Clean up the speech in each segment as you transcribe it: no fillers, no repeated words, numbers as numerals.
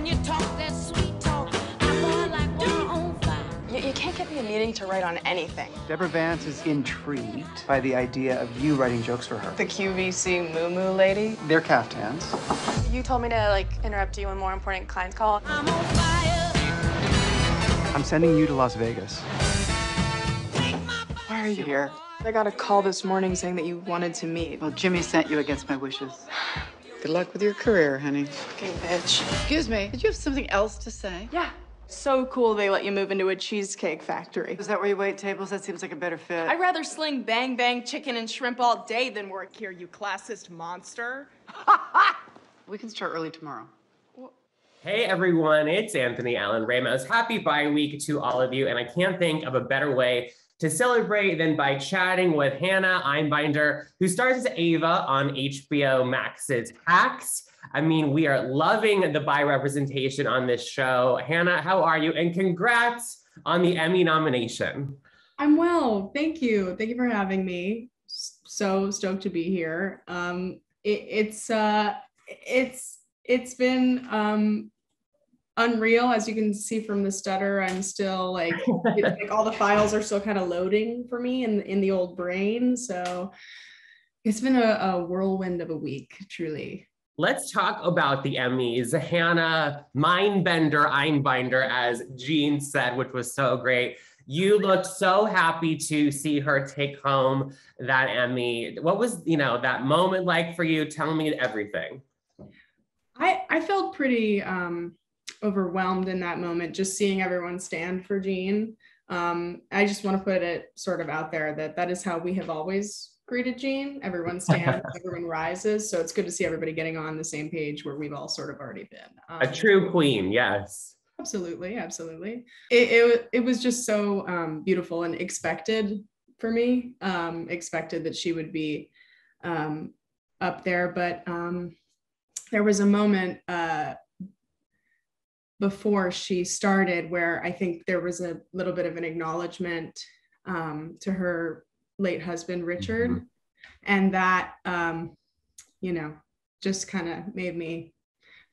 you talk that sweet talk, I'm more like water on fire. You can't get me a meeting to write on anything. Deborah Vance is intrigued by the idea of you writing jokes for her. The QVC moo-moo lady. They're caftans. You told me to, like, interrupt you when more important clients call. I'm on fire. I'm sending you to Las Vegas. Why are you here? I got a call this morning saying that you wanted to meet. Well, Jimmy sent you against my wishes. Good luck with your career, honey. Fucking bitch. Excuse me, did you have something else to say? Yeah. So cool they let you move into a cheesecake factory. Is that where you wait tables? That seems like a better fit. I'd rather sling bang bang chicken and shrimp all day than work here, you classist monster. We can start early tomorrow. Hey everyone, it's Anthony Allen Ramos. Happy bye week to all of you, and I can't think of a better way to celebrate than by chatting with Hannah Einbinder, who stars as Ava on HBO Max's Hacks. I mean, we are loving the bi representation on this show. Hannah, how are you? And congrats on the Emmy nomination. I'm well, thank you. Thank you for having me. So stoked to be here. It's been unreal, as you can see from the stutter. I'm still like all the files are still kind of loading for me in the old brain. So it's been a whirlwind of a week, truly. Let's talk about the Emmys. Hannah Einbinder, as Jean said, which was so great. You looked so happy to see her take home that Emmy. What was, that moment like for you? Tell me everything. I felt pretty overwhelmed in that moment, just seeing everyone stand for Jean. I just want to put it sort of out there that is how we have always greeted Jean. Everyone stands, everyone rises. So it's good to see everybody getting on the same page where we've all sort of already been. A true queen, yes. Absolutely, absolutely. It was just so beautiful and expected for me. Expected that she would be up there, but there was a moment before she started where I think there was a little bit of an acknowledgement to her late husband, Richard. Mm-hmm. And that, just kind of made me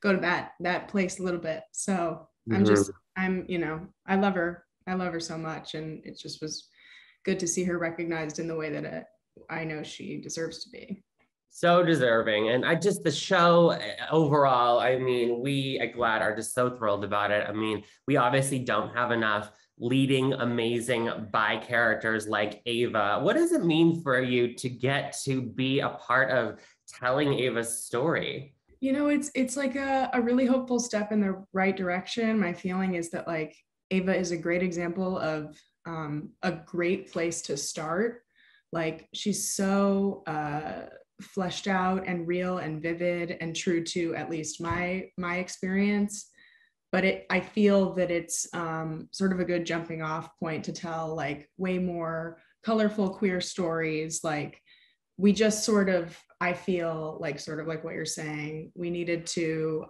go to that place a little bit. So mm-hmm. I love her. I love her so much. And it just was good to see her recognized in the way that I know she deserves to be. So deserving. And the show overall, I mean, we at GLAAD are just so thrilled about it. I mean, we obviously don't have enough leading amazing bi characters like Ava. What does it mean for you to get to be a part of telling Ava's story? It's like a really hopeful step in the right direction. My feeling is that like Ava is a great example of a great place to start. Like she's so fleshed out and real and vivid and true to at least my experience. But I feel that it's sort of a good jumping off point to tell like way more colorful queer stories. Like we just I feel like sort of like what you're saying, we needed to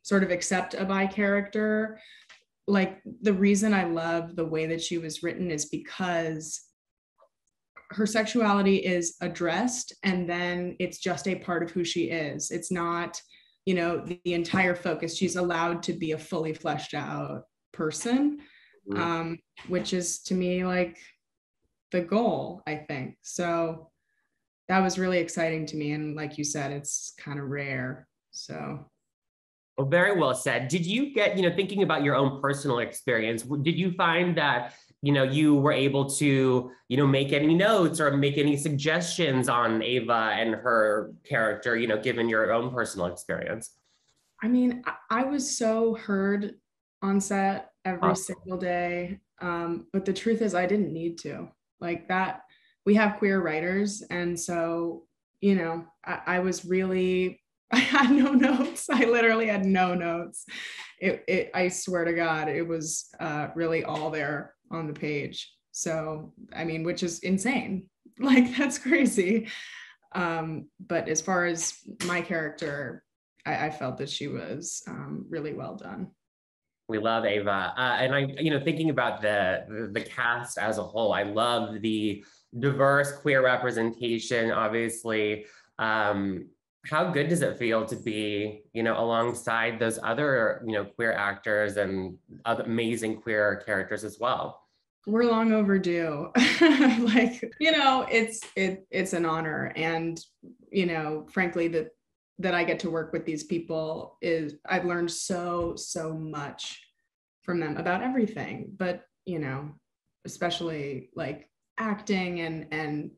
sort of accept a bi character. Like the reason I love the way that she was written is because her sexuality is addressed and then it's just a part of who she is. It's not, the entire focus. She's allowed to be a fully fleshed out person, which is to me like the goal, I think. So that was really exciting to me. And like you said, it's kind of rare. So. Well, very well said. Did you get, thinking about your own personal experience, did you find that, you were able to, make any notes or make any suggestions on Ava and her character, given your own personal experience? I mean, I was so heard on set every single day. But the truth is I didn't need to. Like that, we have queer writers. And so, I was really, I had no notes. I literally had no notes. I swear to God, it was really all there on the page. So, I mean, which is insane. Like, that's crazy. But as far as my character, I felt that she was really well done. We love Ava. And I, thinking about the cast as a whole, I love the diverse queer representation, obviously. How good does it feel to be, alongside those other, queer actors and other amazing queer characters as well? We're long overdue. It's an honor. And, frankly, that I get to work with these people is I've learned so much from them about everything, but, especially like acting and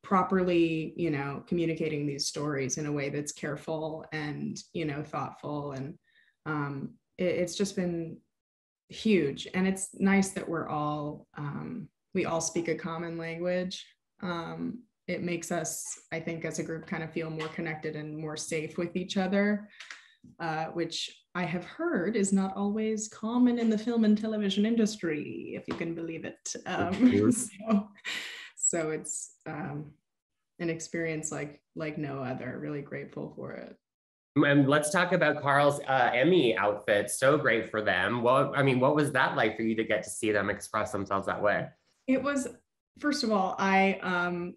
properly, communicating these stories in a way that's careful and, thoughtful. And it's just been huge. And it's nice that we all speak a common language. It makes us, I think, as a group kind of feel more connected and more safe with each other, which I have heard is not always common in the film and television industry, if you can believe it. So it's an experience like no other. Really grateful for it. And let's talk about Carl's Emmy outfit. So great for them. Well, what was that like for you to get to see them express themselves that way? It was, first of all, I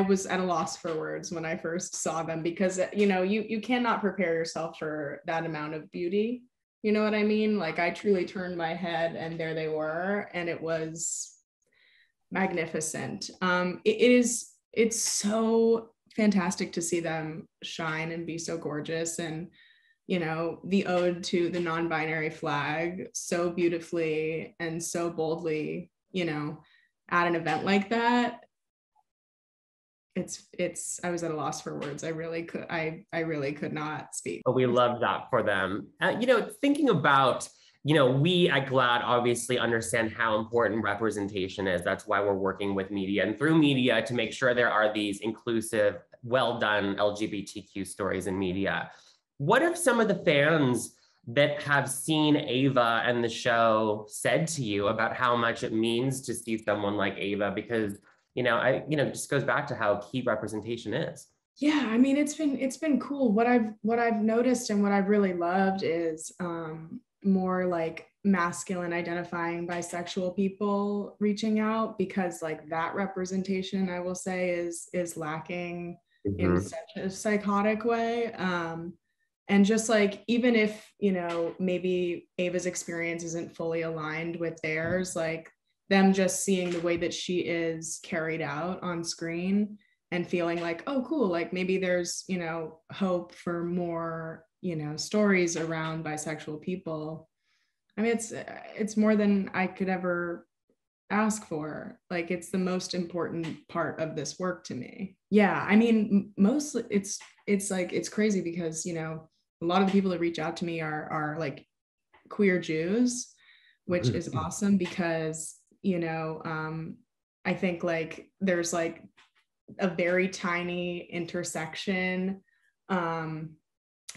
was at a loss for words when I first saw them, because you cannot prepare yourself for that amount of beauty. You know what I mean? Like, I truly turned my head and there they were, and it was magnificent. It's so fantastic to see them shine and be so gorgeous, and the ode to the non-binary flag so beautifully and so boldly, at an event like that. I was at a loss for words. I really could not speak. Oh, we love that for them. Thinking about, we at GLAAD obviously understand how important representation is. That's why we're working with media and through media to make sure there are these inclusive, well done LGBTQ stories in media. What have some of the fans that have seen Ava and the show said to you about how much it means to see someone like Ava? Because it just goes back to how key representation is. Yeah, it's been cool. What I've noticed and what I've really loved is more like masculine identifying bisexual people reaching out, because like that representation, I will say, is lacking in such a psychotic way. And just like, even if maybe Ava's experience isn't fully aligned with theirs, like them just seeing the way that she is carried out on screen and feeling like, oh, cool, like maybe there's, hope for more, stories around bisexual people. It's more than I could ever ask for. Like, it's the most important part of this work to me. Yeah, mostly it's like, it's crazy because, a lot of the people that reach out to me are like queer Jews, which is awesome because I think like there's like a very tiny intersection,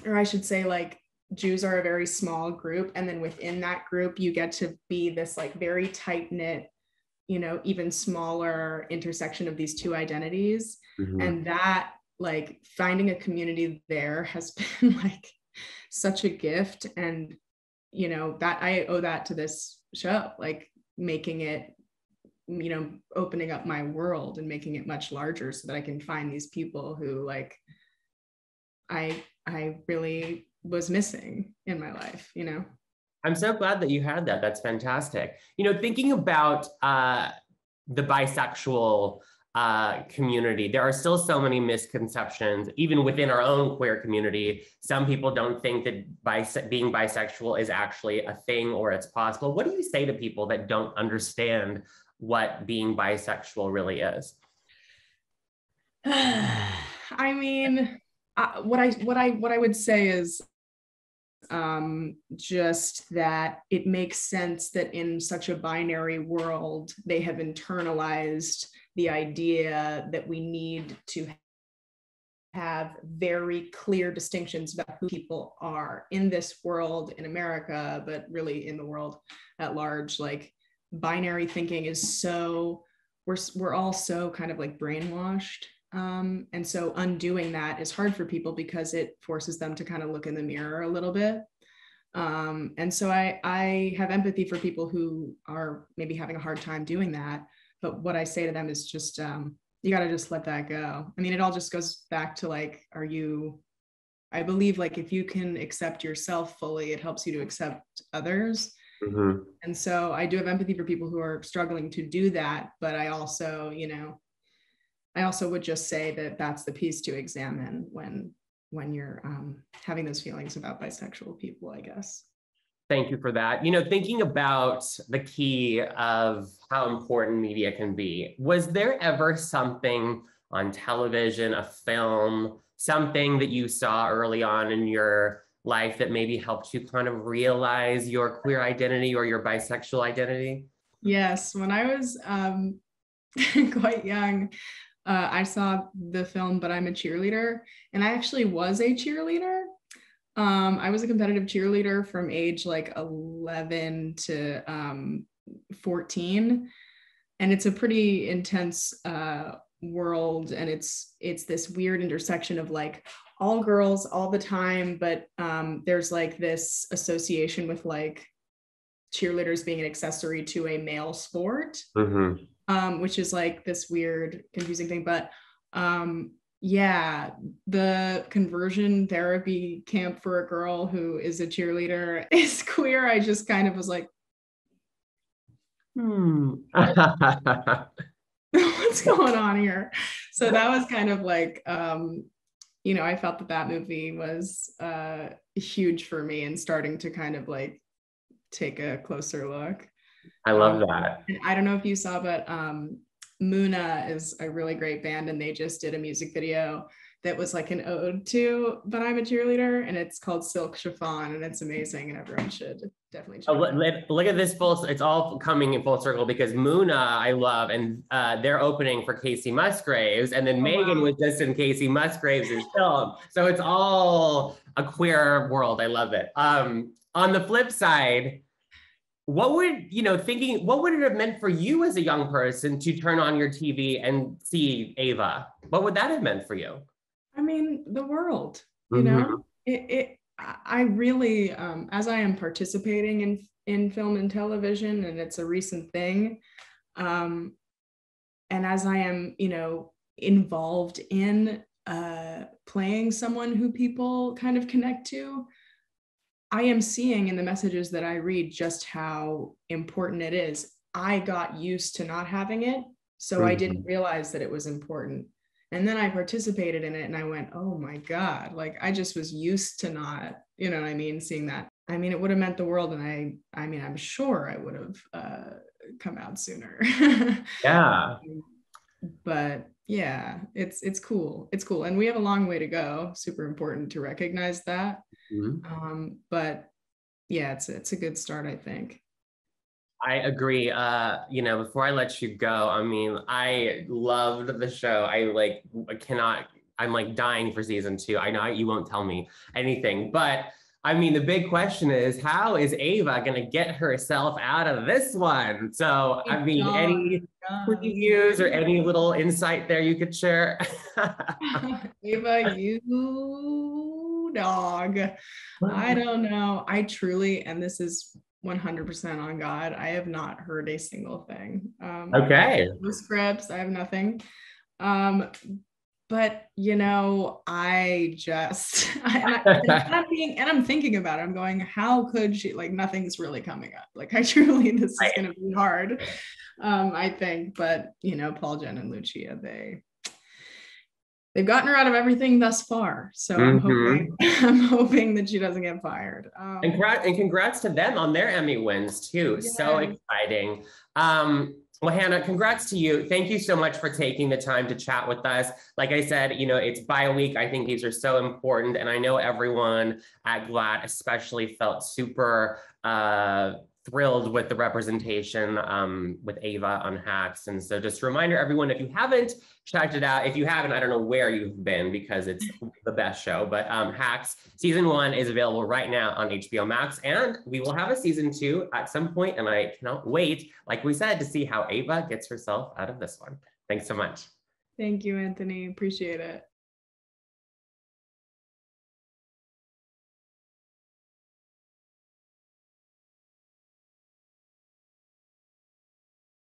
or I should say, like, Jews are a very small group, and then within that group you get to be this like very tight-knit, even smaller intersection of these two identities. And that, like, finding a community there has been like such a gift. And that I owe that to this show, like making it, opening up my world and making it much larger so that I can find these people who, like, I really was missing in my life. I'm so glad that you had that. That's fantastic. Thinking about the bisexual community, there are still so many misconceptions, even within our own queer community. Some people don't think that being bisexual is actually a thing or it's possible. What do you say to people that don't understand what being bisexual really is? What I would say is just that it makes sense that in such a binary world, they have internalized the idea that we need to have very clear distinctions about who people are in this world, in America, but really in the world at large. Like, binary thinking is so, we're all so kind of like brainwashed. And so undoing that is hard for people because it forces them to kind of look in the mirror a little bit. And so I have empathy for people who are maybe having a hard time doing that. But what I say to them is just, you got to just let that go. It all just goes back to, like, are you I believe like if you can accept yourself fully, it helps you to accept others. Mm-hmm. And so I do have empathy for people who are struggling to do that, but I also, I also would just say that that's the piece to examine when you're having those feelings about bisexual people, I guess. Thank you for that. Thinking about the key of how important media can be, was there ever something on television, a film, something that you saw early on in your life that maybe helped you kind of realize your queer identity or your bisexual identity? Yes, when I was quite young, I saw the film But I'm a Cheerleader, and I actually was a cheerleader. I was a competitive cheerleader from age like 11 to 14, and it's a pretty intense world, and it's this weird intersection of like all girls all the time, but there's like this association with like cheerleaders being an accessory to a male sport, which is like this weird, confusing thing. But yeah, the conversion therapy camp for a girl who is a cheerleader is queer. I just kind of was like, what's going on here? So that was kind of like, I felt that movie was huge for me and starting to kind of like take a closer look. I love that. I don't know if you saw, but Muna is a really great band, and they just did a music video that was like an ode to But I'm a Cheerleader, and it's called Silk Chiffon, and it's amazing, and everyone should definitely check it out. Look at this it's all coming in full circle, because Muna I love, and they're opening for Casey Musgraves, and then Megan was just in Casey Musgraves' film, so it's all a queer world. I love it. On the flip side, what would it have meant for you as a young person to turn on your TV and see Ava? What would that have meant for you? I mean, the world, I really, as I am participating in film and television, and it's a recent thing, and as I am, involved in playing someone who people kind of connect to, I am seeing in the messages that I read just how important it is. I got used to not having it, so I didn't realize that it was important. And then I participated in it and I went, oh my God, like I just was used to not, seeing that. I mean, it would have meant the world. And I'm sure I would have come out sooner. Yeah. But yeah, it's cool. It's cool. And we have a long way to go. Super important to recognize that. But yeah, it's a good start, I think. I agree. Before I let you go, I mean, I loved the show. I'm like dying for season 2. I know you won't tell me anything, but I mean, the big question is, how is Ava going to get herself out of this one? So, I mean, any previews or any little insight there you could share? Ava, you dog. I don't know. I truly, and this is 100% on God, I have not heard a single thing. Okay. No scripts, I have nothing. But I just I'm thinking about it. I'm going, how could she, like, nothing's really coming up. Like, I truly, this is gonna be hard. I think, but Paul, Jen, and Lucia, they've gotten her out of everything thus far. So I'm hoping that she doesn't get fired. And congrats to them on their Emmy wins too. Yes. So exciting. Well, Hannah, congrats to you. Thank you so much for taking the time to chat with us. Like I said, it's bi-week. I think these are so important. And I know everyone at GLAAD especially felt super thrilled with the representation with Ava on Hacks. And so just a reminder, everyone, if you haven't checked it out, if you haven't, I don't know where you've been because it's the best show, but Hacks season 1 is available right now on HBO Max, and we will have a season 2 at some point, and I cannot wait, like we said, to see how Ava gets herself out of this one. Thanks so much. Thank you, Anthony. Appreciate it.